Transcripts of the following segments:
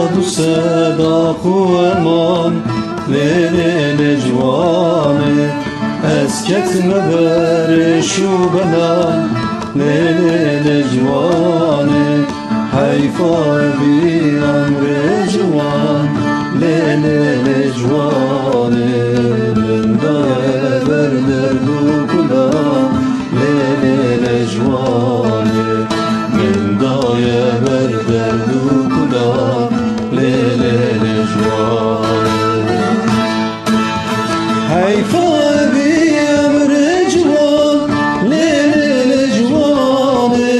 داد و صدا خومان لیل جوانه از کتم برش و بلان لیل جوانه حیفا بی امر جوان لیل جوانه من دای بردر دو کلا لیل جوانه من دای بردر دو کلا لیل جوانه حیفا بی امر جوان لیل جوانه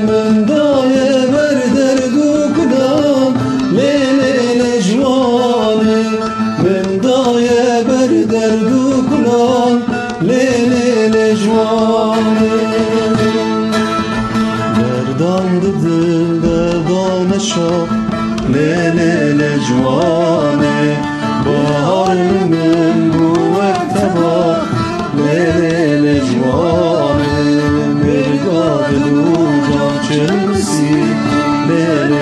من دای بردر دو کلا لیل جوانه من دای بردر دو کلا لیل جوانه دردان دل دردان شب لیل جوانه بهار من بو اکتبا لیل جوانه برگاد دو جان چلسی لیل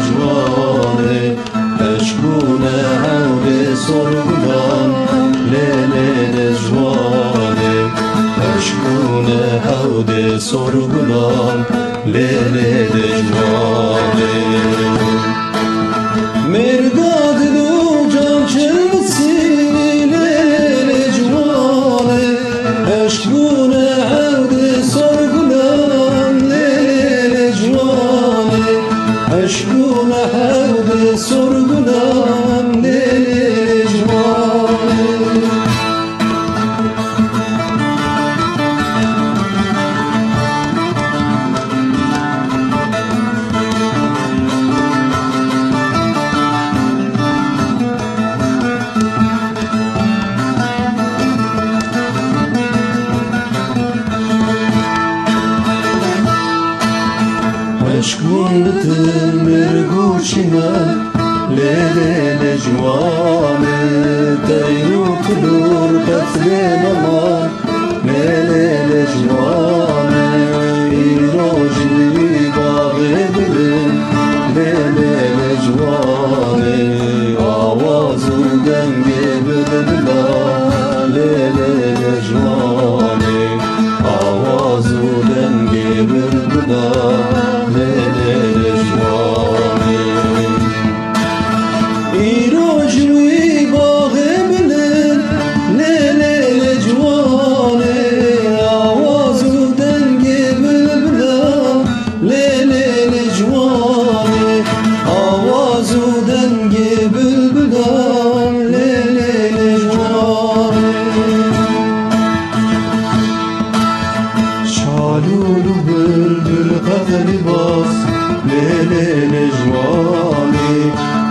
جوانه عشقونه حول سرگلان لیل جوانه عشقونه حول سرگلان لیل جوانه مرگاد دو جان چلسی لیل جوانه عشقونه حول سرگلان لیل جوانه عشقونه حول سرگلان لیل جوانه عشقون دل مرگوشینا لیل جوانه تیرو تلور قتل نمان لیل جوانه ایروجی باغ دلن لیل جوانه آوازو دنگ بلبلا لیل جوانه آوازو دنگ بلبلا لیل جوانه ایروجی باغ بلن لیل جوانه آوازو دنگ بلبلا لیل جوانه آوازو دنگ بلبلا لیل جوانه شالولو بلبل قدر باز لیل جوانه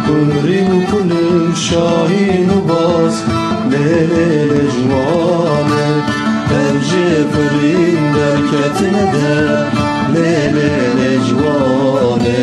کنری و کنم شاهین و باز لیل جوانه درج فرین درکت نده لیل جوانه